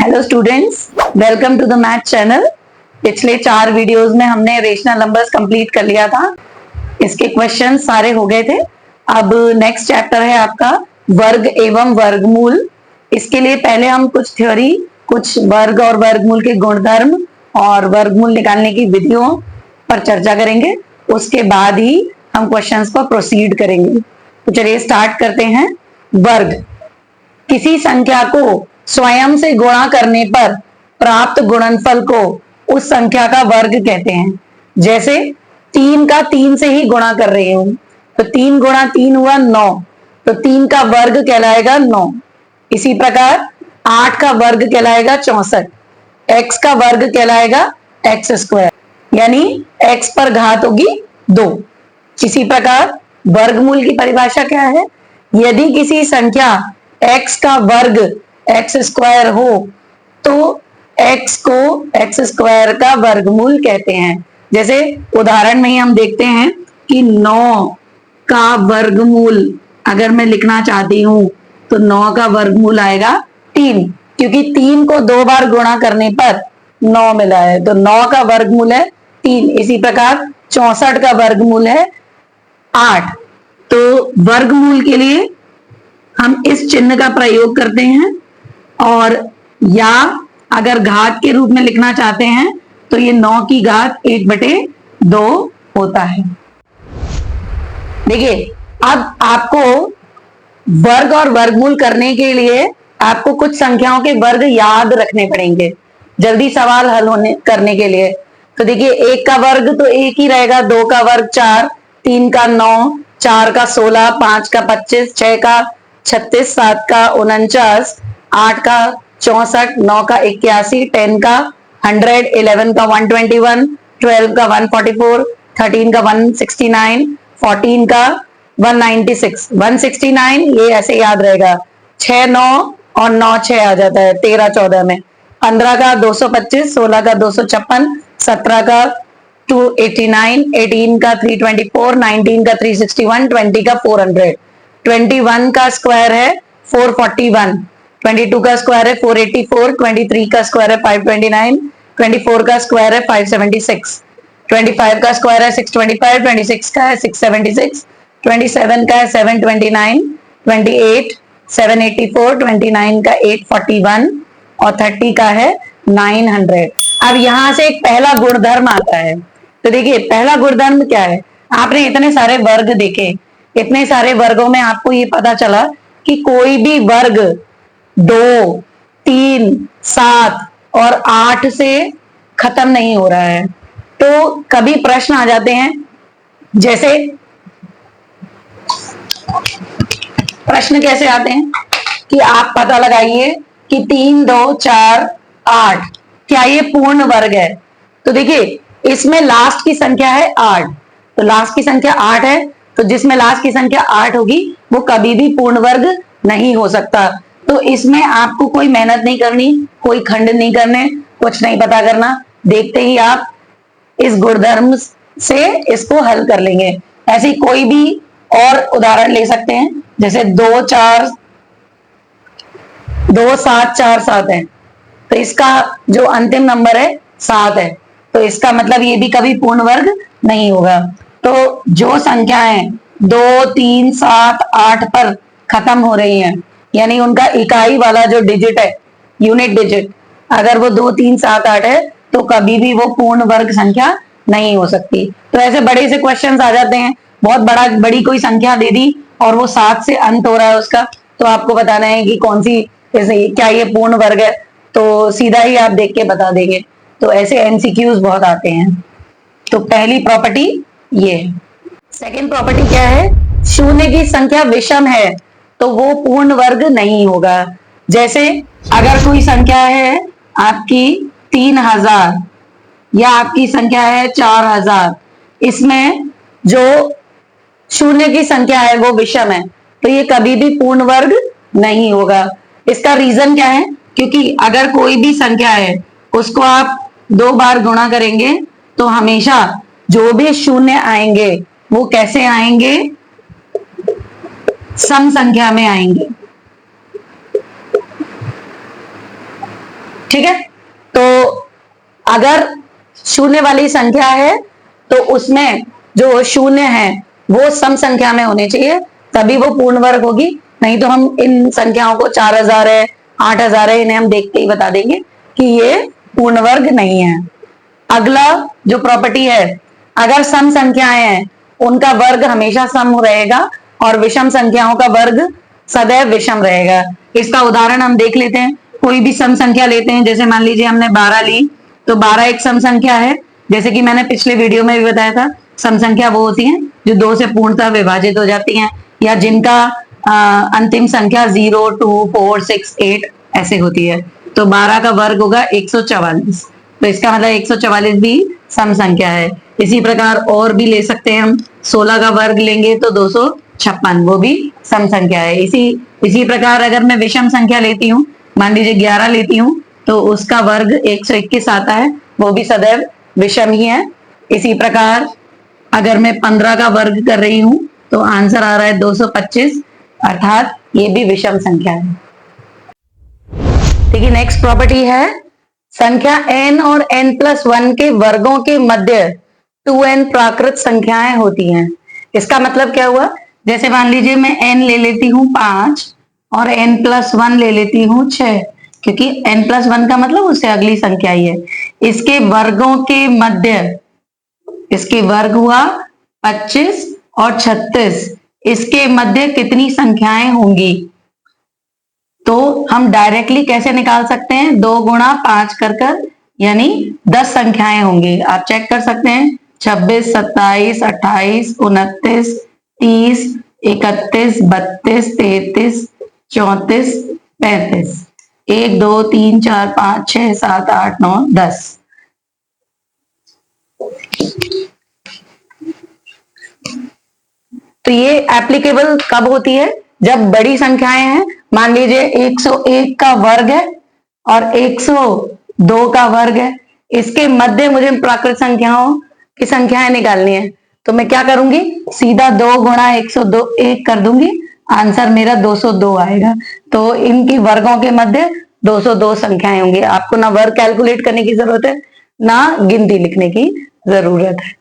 Hello students, welcome to the math channel. पिछले 4 videos में हमने रेशनल नंबर्स कंप्लीट कर लिया था। इसके क्वेश्चन सारे हो गए थे। अब नेक्स्ट चैप्टर है आपका वर्ग एवं वर्गमूल। इसके लिए पहले हम कुछ थ्योरी, कुछ वर्ग और वर्गमूल के गुणधर्म और वर्गमूल निकालने की विधियों पर चर्चा करेंगे। उसके बाद ही हम क्वेश्चंस पर प्रोसीड करेंगे। तो चलिए स्टार्ट करते हैं। वर्ग किसी संख्या को स्वयं से गुणा करने पर प्राप्त गुणनफल को उस संख्या का वर्ग कहते हैं। जैसे 3 का 3 से ही गुणा कर रही हूं, तो 3 गुणा 3 हुआ 9, तो 3 का वर्ग कहलाएगा 9। इसी प्रकार 8 का वर्ग कहलाएगा 64, x का वर्ग कहलाएगा एक्स स्क्वायर, यानी x पर घात होगी 2। इसी प्रकार वर्गमूल की परिभाषा क्या है? यदि किसी संख्या x का वर्ग एक्स स्क्वायर हो तो x को एक्स स्क्वायर का वर्गमूल कहते हैं। जैसे उदाहरण में ही हम देखते हैं कि 9 का वर्गमूल अगर मैं लिखना चाहती हूं तो 9 का वर्गमूल आएगा 3, क्योंकि 3 को 2 बार गुणा करने पर 9 मिला है, तो 9 का वर्गमूल है 3। इसी प्रकार 64 का वर्गमूल है 8। तो वर्गमूल के लिए हम इस चिन्ह का प्रयोग करते हैं, और या अगर घात के रूप में लिखना चाहते हैं तो ये 9 की घात 1/2 होता है। देखिए, अब आपको वर्ग और वर्गमूल करने के लिए आपको कुछ संख्याओं के वर्ग याद रखने पड़ेंगे जल्दी सवाल हल करने के लिए। तो देखिए, 1 का वर्ग तो 1 ही रहेगा, 2 का वर्ग 4, 3 का 9, 4 का 16, 5 का 25, 6 का 36, 7 का 49, 8 का 64, 9 का 81, 10 का 100, 11 का 121, 12 का 144, 13 का 169, 14 का 196, 169 ये ऐसे याद रहेगा। 6 9 और 9 6 आ जाता है 13 14 में। 15 का 225, 16 का 256, 17 का 289, 18 का 324, 19 का 361, 20 का 400। 21 का स्क्वायर है 441, 22 का स्क्वायर है 484, 23 का स्क्वायर है 529, 24 का स्क्वायर है 576, 25 का स्क्वायर है 625, 26 का है 676, 27 का है 729, 28 784, 29 का 841 और 30 का है 900। अब यहां से एक पहला गुणधर्म आता है। तो देखिए, पहला गुणधर्म क्या है? आपने इतने सारे वर्ग देखे, इतने सारे वर्गों में आपको ये पता चला कि कोई भी वर्ग 2, 3, 7 और 8 से खत्म नहीं हो रहा है। तो कभी प्रश्न आ जाते हैं, जैसे प्रश्न कैसे आते हैं कि आप पता लगाइए कि 3 2 4 8 क्या ये पूर्ण वर्ग है? तो देखिए, इसमें लास्ट की संख्या है 8, तो लास्ट की संख्या 8 है, तो जिसमें लास्ट की संख्या 8 होगी वो कभी भी पूर्ण वर्ग नहीं हो सकता। तो इसमें आपको कोई मेहनत नहीं करनी, कोई खंड नहीं करने, कुछ नहीं पता करना, देखते ही आप इस गुणधर्म से इसको हल कर लेंगे। ऐसे कोई भी और उदाहरण ले सकते हैं, जैसे 2 7 4 7 है, तो इसका जो अंतिम नंबर है 7 है, तो इसका मतलब ये भी कभी पूर्ण वर्ग नहीं होगा। तो जो संख्याएं 2 3 7 8 पर खत्म हो रही हैं, यानी उनका इकाई वाला जो डिजिट है, यूनिट डिजिट, अगर वो 2 3 7 8 है तो कभी भी वो पूर्ण वर्ग संख्या नहीं हो सकती। तो ऐसे बड़े से क्वेश्चंस आ जाते हैं, बहुत बड़ी कोई संख्या दे दी और वो 7 से अंत हो रहा है उसका, तो आपको बताना है कि कौन सी, क्या ये पूर्ण वर्ग है, तो सीधा ही आप देख के बता देंगे। तो ऐसे एमसीक्यूज बहुत आते हैं। तो पहली प्रॉपर्टी ये। सेकंड प्रॉपर्टी क्या है? शून्य की संख्या विषम है तो वो पूर्ण वर्ग नहीं होगा। जैसे अगर कोई संख्या है आपकी 3000 या आपकी संख्या है 4000, इसमें जो शून्य की संख्या है वो विषम है, तो ये कभी भी पूर्ण वर्ग नहीं होगा। इसका रीजन क्या है? क्योंकि अगर कोई भी संख्या है उसको आप 2 बार गुणा करेंगे तो हमेशा जो भी शून्य आएंगे वो कैसे आएंगे? सम संख्या में आएंगे। ठीक है, तो अगर शून्य वाली संख्या है तो उसमें जो शून्य है वो सम संख्या में होने चाहिए, तभी वो पूर्ण वर्ग होगी। नहीं तो हम इन संख्याओं को 4000 है, 8000 है, इन्हें हम देखते ही बता देंगे कि ये पूर्ण वर्ग नहीं है। अगला जो प्रॉपर्टी है, अगर सम संख्याएं हैं उनका वर्ग हमेशा सम रहेगा और विषम संख्याओं का वर्ग सदैव विषम रहेगा। इसका उदाहरण हम देख लेते हैं। कोई भी सम संख्या लेते हैं, जैसे मान लीजिए हमने 12 ली, तो 12 एक सम संख्या है। जैसे कि मैंने पिछले वीडियो में भी बताया था, सम संख्या वो होती है जो 2 से पूर्णतः विभाजित हो जाती हैं, या जिनका अंतिम संख्या 0, 2, 4, 6, 8 ऐसे होती है। तो 12 का वर्ग होगा 144, तो इसका मतलब 144 भी सम संख्या है। इसी प्रकार और भी ले सकते हैं हम, 16 का वर्ग लेंगे तो 256, वो भी सम संख्या है। इसी प्रकार अगर मैं विषम संख्या लेती हूँ, मान लीजिए 11 लेती हूँ, तो उसका वर्ग 121 आता है, वो भी सदैव विषम ही है। इसी प्रकार अगर मैं 15 का वर्ग कर रही हूं तो आंसर आ रहा है 225, अर्थात ये भी विषम संख्या है। ठीक है, नेक्स्ट प्रॉपर्टी है, संख्या n और n+1 के वर्गों के मध्य 2n प्राकृत संख्याएं होती हैं। इसका मतलब क्या हुआ, जैसे मान लीजिए मैं n ले लेती हूँ 5 और n+1 ले लेती हूँ 6, क्योंकि n+1 का मतलब उससे अगली संख्या ही है। इसके वर्गों के मध्य, इसके वर्ग हुआ 25 और 36, इसके मध्य कितनी संख्याएं होंगी? तो हम डायरेक्टली कैसे निकाल सकते हैं, 2 गुणा 5 कर यानी 10 संख्याएं होंगी। आप चेक कर सकते हैं, 26, 27, 28, 29, 30, 31, 32, 33, 34, 35, 1, 2, 3, 4, 5, 6, 7, 8, 9, 10। तो ये एप्लीकेबल कब होती है, जब बड़ी संख्याएं हैं। मान लीजिए 101 का वर्ग है और 102 का वर्ग है, इसके मध्य मुझे प्राकृत संख्याओं की संख्याएं निकालनी है। तो मैं क्या करूंगी, सीधा 2 गुणा 102 1 कर दूंगी, आंसर मेरा 202 आएगा। तो इनकी वर्गों के मध्य 202 संख्याएं होंगी। आपको ना वर्ग कैलकुलेट करने की जरूरत है, ना गिनती लिखने की जरूरत है।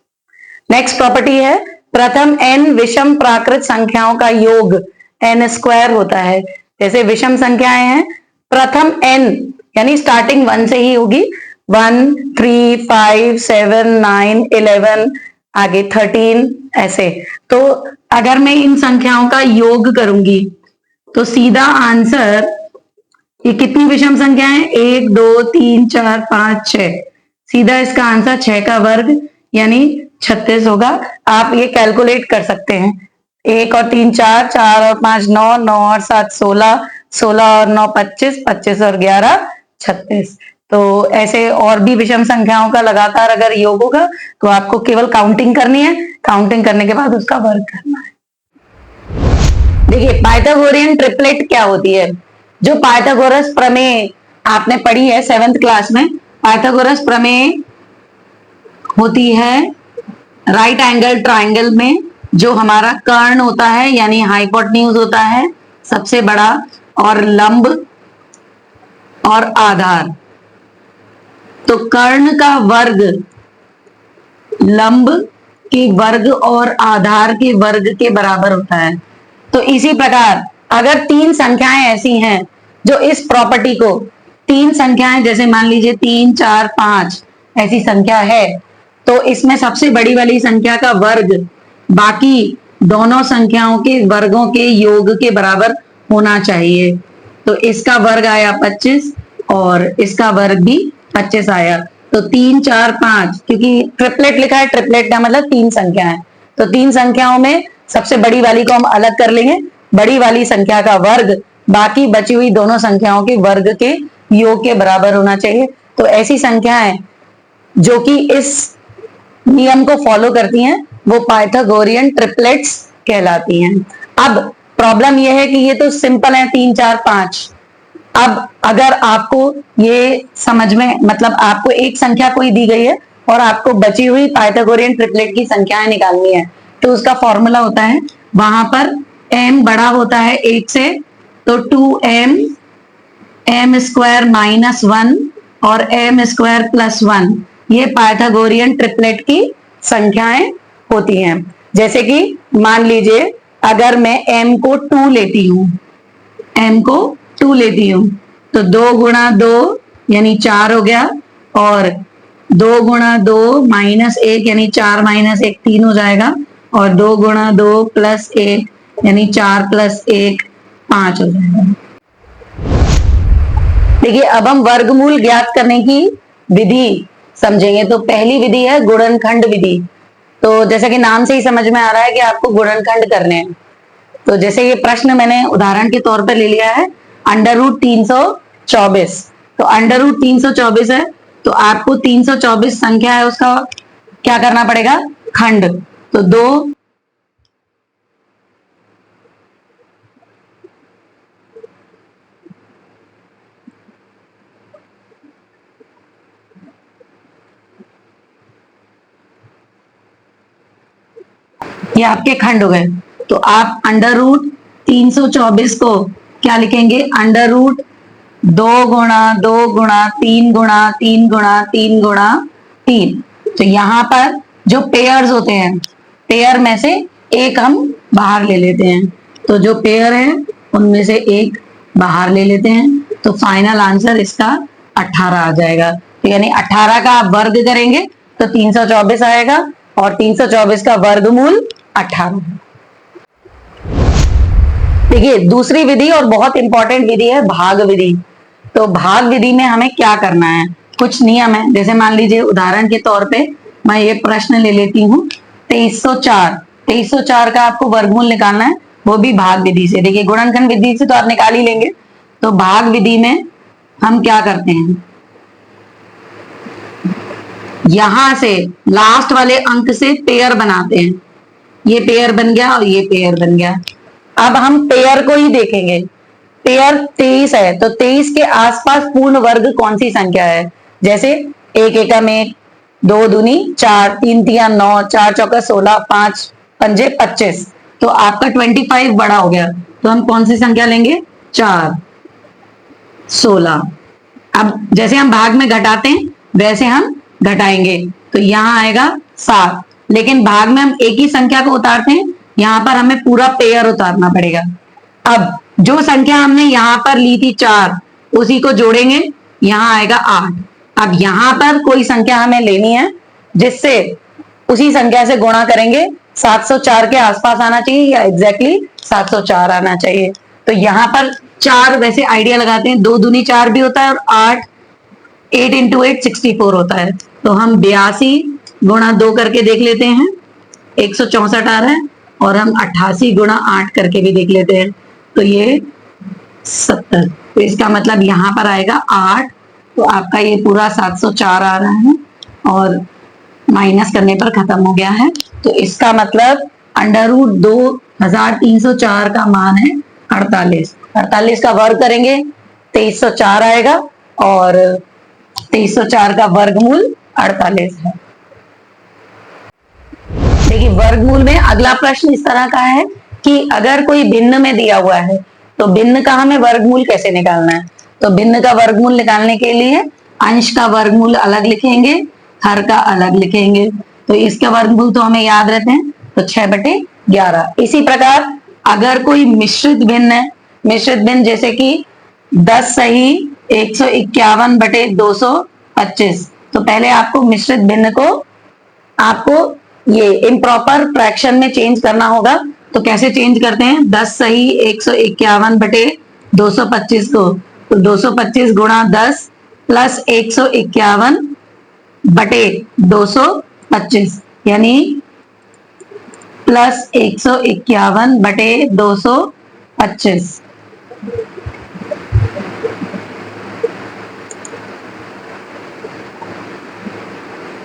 नेक्स्ट प्रॉपर्टी है, प्रथम n विषम प्राकृत संख्याओं का योग n² होता है। जैसे विषम संख्याएं हैं, प्रथम n यानी स्टार्टिंग 1 से ही होगी, 1, 3, 5, 7, 9, 11, आगे 13 ऐसे। तो अगर मैं इन संख्याओं का योग करूंगी तो सीधा आंसर, ये कितनी विषम संख्या है, 1, 2, 3, 4, 5, 6, सीधा इसका आंसर 6 का वर्ग यानी 36 होगा। आप ये कैलकुलेट कर सकते हैं, 1 और 3 4, 4 और 5 9, 9 और 7 16, 16 और 9 25, 25 और 11 36। तो ऐसे और भी विषम संख्याओं का लगातार अगर योग होगा तो आपको केवल काउंटिंग करनी है, काउंटिंग करने के बाद उसका वर्ग करना है। देखिए पाइथागोरियन ट्रिपलेट क्या होती है, जो पाइथागोरस प्रमेय आपने पढ़ी है 7th क्लास में। पाइथागोरस प्रमेय होती है राइट एंगल ट्राइंगल में जो हमारा कर्ण होता है यानी हाइपोटेन्यूज होता है सबसे बड़ा, और लंब और आधार। तो कर्ण का वर्ग लंब के वर्ग और आधार के वर्ग के बराबर होता है। तो इसी प्रकार अगर 3 संख्याएं ऐसी हैं जो इस प्रॉपर्टी को, 3 संख्याएं जैसे मान लीजिए 3, 4, 5 ऐसी संख्या है, तो इसमें सबसे बड़ी वाली संख्या का वर्ग बाकी दोनों संख्याओं के वर्गों के योग के बराबर होना चाहिए। तो इसका वर्ग आया 25 और इसका वर्ग भी 25 आया। तो 3, 4, 5, क्योंकि ट्रिपलेट लिखा है, ट्रिपलेट का मतलब 3 संख्या है, तो 3 संख्याओं में सबसे बड़ी वाली को हम अलग कर लेंगे, बड़ी वाली संख्या का वर्ग बाकी बची हुई दोनों संख्याओं के वर्ग के योग के बराबर होना चाहिए। तो ऐसी संख्याएं जो कि इस नियम को फॉलो करती हैं वो पाइथागोरियन ट्रिपलेट्स कहलाती हैं। अब प्रॉब्लम यह है कि ये तो सिंपल है 3, 4, 5। अब अगर आपको ये समझ में, मतलब आपको एक संख्या कोई दी गई है और आपको बची हुई पाइथागोरियन ट्रिपलेट की संख्याएं निकालनी है, तो उसका फॉर्मूला होता है, वहां पर m बड़ा होता है 1 से, तो 2m m² - 1 और m स्क्वायर प्लस 1, ये पाइथागोरियन ट्रिपलेट की संख्याएं होती हैं। जैसे कि मान लीजिए अगर मैं m को 2 लेती हूं, m को 2 लेती हूं तो 2 गुणा 2 यानी 4 हो गया, और 2 गुणा 2 माइनस 1 यानी 4 माइनस 1 3 हो जाएगा, और 2 गुणा 2 प्लस 1 यानी 4 प्लस 1 5 हो जाएगा। देखिए अब हम वर्गमूल ज्ञात करने की विधि समझेंगे। तो पहली विधि है गुणनखंड विधि। तो जैसे कि नाम से ही समझ में आ रहा है कि आपको गुणनखंड करने हैं। तो जैसे ये प्रश्न मैंने उदाहरण के तौर पर ले लिया है, अंडर रूट 324। तो अंडर रूट 324 है, तो आपको 324 संख्या है उसका क्या करना पड़ेगा, खंड। तो 2 ये आपके खंड हो गए। तो आप अंडर रूट 324 को क्या लिखेंगे, अंडर रूट 2 गुणा 2 गुणा 3 गुणा 3 गुणा 3 गुणा 3। तो यहां पर जो पेयर्स होते हैं, पेयर में से एक हम बाहर ले लेते हैं। तो जो पेयर है उनमें से एक बाहर ले लेते हैं, तो फाइनल आंसर इसका 18 आ जाएगा। तो यानी 18 का आप वर्ग करेंगे तो 324 आएगा, और 324 का वर्गमूल 18। देखिए दूसरी विधि और बहुत इंपॉर्टेंट विधि है भाग विधि। तो भाग विधि में हमें क्या करना है, कुछ नियम है। जैसे मान लीजिए उदाहरण के तौर पे मैं ये प्रश्न ले लेती हूँ 2304। 2304 का आपको वर्गमूल निकालना है, वो भी भाग विधि से। देखिए गुणनखंड विधि से तो आप निकाल ही लेंगे, तो भाग विधि में हम क्या करते हैं, यहां से लास्ट वाले अंक से पेयर बनाते हैं। ये पेयर बन गया और ये पेयर बन गया। अब हम पेयर को ही देखेंगे। पेयर 23 है, तो 23 के आसपास पूर्ण वर्ग कौन सी संख्या है। जैसे 1 एकम 1, 2 दूनी 4, 3 तिया 9, 4 चौका 16, 5 पंजे 25। तो आपका 25 बड़ा हो गया, तो हम कौन सी संख्या लेंगे, 4 16। अब जैसे हम भाग में घटाते हैं वैसे हम घटाएंगे, तो यहां आएगा 7। लेकिन भाग में हम एक ही संख्या को उतारते हैं, यहां पर हमें पूरा पेयर उतारना पड़ेगा। अब जो संख्या हमने यहां पर ली थी 4, उसी को जोड़ेंगे, यहां आएगा 8। अब यहां पर कोई संख्या हमें लेनी है जिससे उसी संख्या से गुणा करेंगे, 704 के आसपास आना चाहिए या एग्जैक्टली 704 आना चाहिए। तो यहां पर 4 वैसे आइडिया लगाते हैं, 2 दूनी 4 भी होता है, और 8 इंटू 8 64 होता है। तो हम 82 गुणा 2 करके देख लेते हैं, 164 आ रहा है, और हम 88 गुणा 8 करके भी देख लेते हैं, तो ये 70। तो इसका मतलब यहां पर आएगा 8। तो आपका ये पूरा 704 आ रहा है, और माइनस करने पर खत्म हो गया है। तो इसका मतलब अंडर रूट 2304 का मान है 48। 48 का वर्ग करेंगे 2304 आएगा, और 2304 का वर्गमूल 48 है। देखिए वर्गमूल में अगला प्रश्न इस तरह का है कि अगर कोई भिन्न में दिया हुआ है तो भिन्न का हमें वर्गमूल कैसे निकालना है। तो भिन्न का वर्गमूल निकालने के लिए अंश का वर्गमूल अलग लिखेंगे, हर का अलग लिखेंगे। तो इसका वर्गमूल तो हमें याद रहते हैं, तो 6/11। इसी प्रकार अगर कोई मिश्रित भिन्न है, मिश्रित भिन्न जैसे कि 10 सही 151/225, तो पहले आपको मिश्रित भिन्न को आपको ये इम्प्रॉपर फ्रैक्शन में चेंज करना होगा। तो कैसे चेंज करते हैं, 10 सही 151/225 को, तो 225 गुणा 10 प्लस 151/225 यानी प्लस 151/225।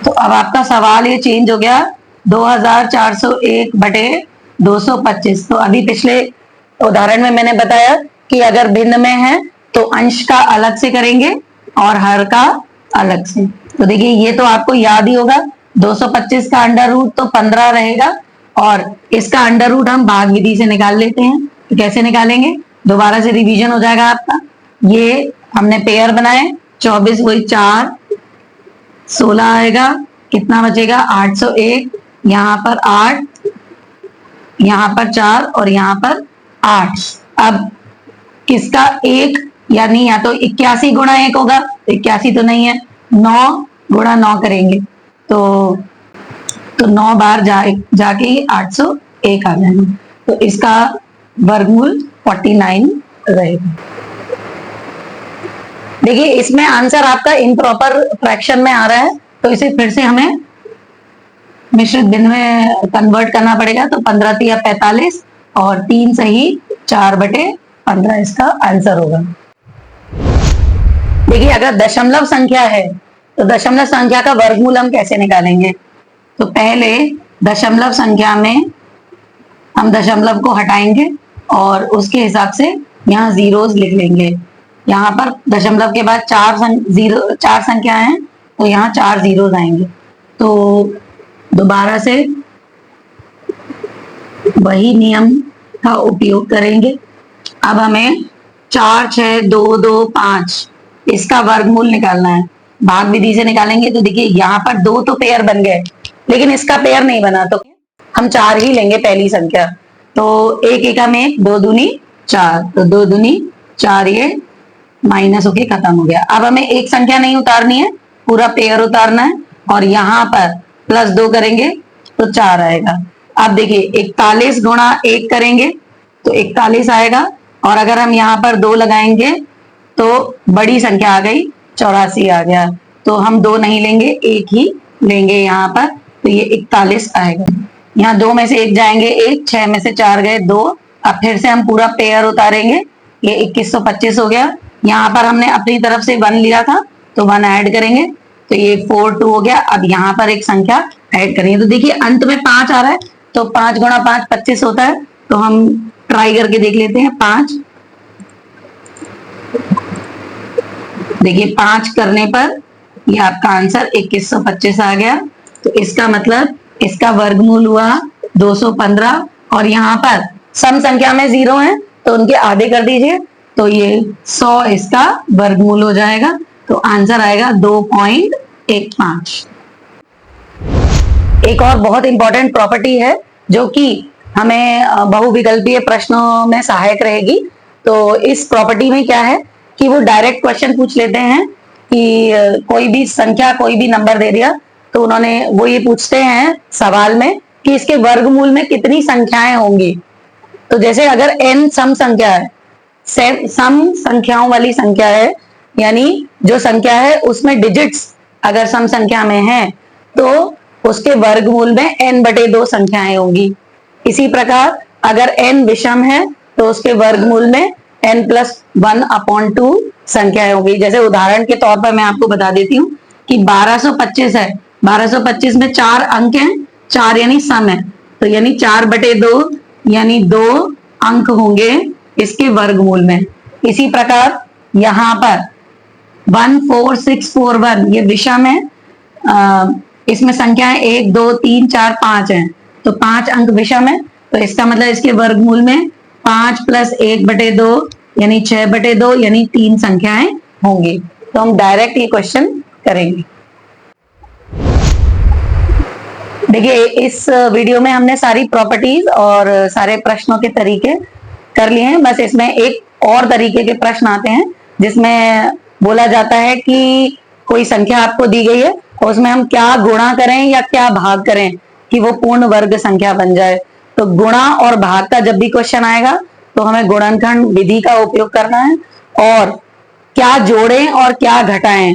तो अब आपका सवाल ये चेंज हो गया 2401/225। तो अभी पिछले उदाहरण में मैंने बताया कि अगर भिन्न में है तो अंश का अलग से करेंगे और हर का अलग से। तो देखिए ये तो आपको याद ही होगा, 225 का अंडर रूट तो 15 रहेगा, और इसका अंडर रूट हम भाग विधि से निकाल लेते हैं। तो कैसे निकालेंगे, दोबारा से रिवीजन हो जाएगा आपका। ये हमने पेयर बनाए, 24 वही 4, 16 आएगा, कितना बचेगा 801, यहाँ पर 8, यहाँ पर 4 और यहाँ पर 8। अब किसका 1, यानी या तो 81 गुणा 1 होगा, 81 तो नहीं है, 9 गुणा 9 करेंगे तो 9 बार जाके 801 आ जाएगा। तो इसका वर्गमूल 49 रहेगा। देखिए इसमें आंसर आपका इम्प्रॉपर फ्रैक्शन में आ रहा है, तो इसे फिर से हमें मिश्रित भिन्न में कन्वर्ट करना पड़ेगा। तो 15 तिया 45 और 3 सही 4/15 इसका आंसर होगा। देखिए अगर दशमलव संख्या है तो दशमलव संख्या का वर्गमूल हम कैसे निकालेंगे? तो पहले दशमलव संख्या में हम दशमलव को हटाएंगे और उसके हिसाब से यहाँ जीरोस लिख लेंगे। यहाँ पर दशमलव के बाद 4 संख्या हैं, तो यहाँ 4 जीरोस आएंगे। तो दोबारा से वही नियम का उपयोग करेंगे। अब हमें 4, 6, 2, 2, 5 इसका वर्गमूल निकालना है। भाग विधि से निकालेंगे तो देखिए यहाँ पर 2 तो पेयर बन गए, लेकिन इसका पेयर नहीं बना, तो हम 4 ही लेंगे पहली संख्या। तो 1 एकम 1, 2 दूनी 4, तो 2 दूनी 4 ये माइनस होके खत्म हो गया। अब हमें एक संख्या नहीं उतारनी है, पूरा पेयर उतारना है और यहाँ पर +2 करेंगे तो 4 आएगा। अब देखिए 41 गुणा 1 करेंगे तो 41 आएगा, और अगर हम यहाँ पर 2 लगाएंगे तो बड़ी संख्या आ गई 84 आ गया। तो हम 2 नहीं लेंगे, 1 ही लेंगे यहाँ पर, तो ये 41 आएगा। यहाँ 2 में से 1 जाएंगे 1, 6 में से 4 गए 2। अब फिर से हम पूरा पेयर उतारेंगे, ये 2125 हो गया। यहाँ पर हमने अपनी तरफ से 1 लिया था तो 1 ऐड करेंगे तो ये 42 हो गया। अब यहाँ पर एक संख्या ऐड करेंगे, तो देखिए अंत में 5 आ रहा है, तो 5 गुणा 5 25 होता है। तो हम ट्राई करके देख लेते हैं 5। देखिए 5 करने पर ये आपका आंसर 2125 आ गया। तो इसका मतलब इसका वर्गमूल हुआ 215, और यहाँ पर सम संख्या में 0 है तो उनके आधे कर दीजिए, तो ये 100 इसका वर्गमूल हो जाएगा। तो आंसर आएगा 2.15। एक और बहुत इंपॉर्टेंट प्रॉपर्टी है जो कि हमें बहुविकल्पीय प्रश्नों में सहायक रहेगी। तो इस प्रॉपर्टी में क्या है कि वो डायरेक्ट क्वेश्चन पूछ लेते हैं कि कोई भी संख्या, कोई भी नंबर दे दिया, तो वो ये पूछते हैं सवाल में कि इसके वर्गमूल में कितनी संख्याएं होंगी। तो जैसे अगर n सम संख्या है, सम संख्याओं वाली संख्या है, यानी जो संख्या है उसमें डिजिट्स अगर सम संख्या में है तो उसके वर्गमूल में n/2 संख्याएं होंगी। इसी प्रकार अगर n विषम है तो उसके वर्गमूल में n+1/2 संख्याएं होंगी। जैसे उदाहरण के तौर पर मैं आपको बता देती हूँ कि 1225 है, 1225 में 4 अंक हैं, 4 यानी सम है, तो यानी 4/2 यानी 2 अंक होंगे इसके वर्गमूल में। इसी प्रकार यहाँ पर 14641 ये विषम है, इसमें संख्याएं 1, 2, 3, 4, 5 हैं, तो 5 अंक विषम है, तो इसका मतलब इसके वर्गमूल में 5 + 1/2 यानी 6/2 यानी 3 संख्याएं होंगी। तो हम डायरेक्ट ये क्वेश्चन करेंगे। देखिए इस वीडियो में हमने सारी प्रॉपर्टीज और सारे प्रश्नों के तरीके कर लिए हैं। बस इसमें एक और तरीके के प्रश्न आते हैं जिसमें बोला जाता है कि कोई संख्या आपको दी गई है और उसमें हम क्या गुणा करें या क्या भाग करें कि वो पूर्ण वर्ग संख्या बन जाए। तो गुणा और भाग का जब भी क्वेश्चन आएगा तो हमें गुणनखंड विधि का उपयोग करना है, और क्या जोड़ें और क्या घटाएं,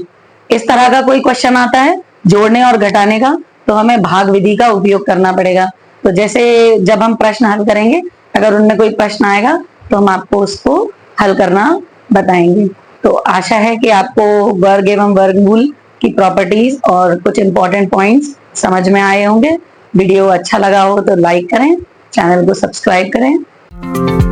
इस तरह का कोई क्वेश्चन आता है जोड़ने और घटाने का, तो हमें भाग विधि का उपयोग करना पड़ेगा। तो जैसे जब हम प्रश्न हल करेंगे, अगर उनमें कोई प्रश्न आएगा तो हम आपको उसको हल करना बताएंगे। तो आशा है कि आपको वर्ग एवं वर्गमूल की प्रॉपर्टीज और कुछ इंपॉर्टेंट पॉइंट्स समझ में आए होंगे। वीडियो अच्छा लगा हो तो लाइक करें, चैनल को सब्सक्राइब करें।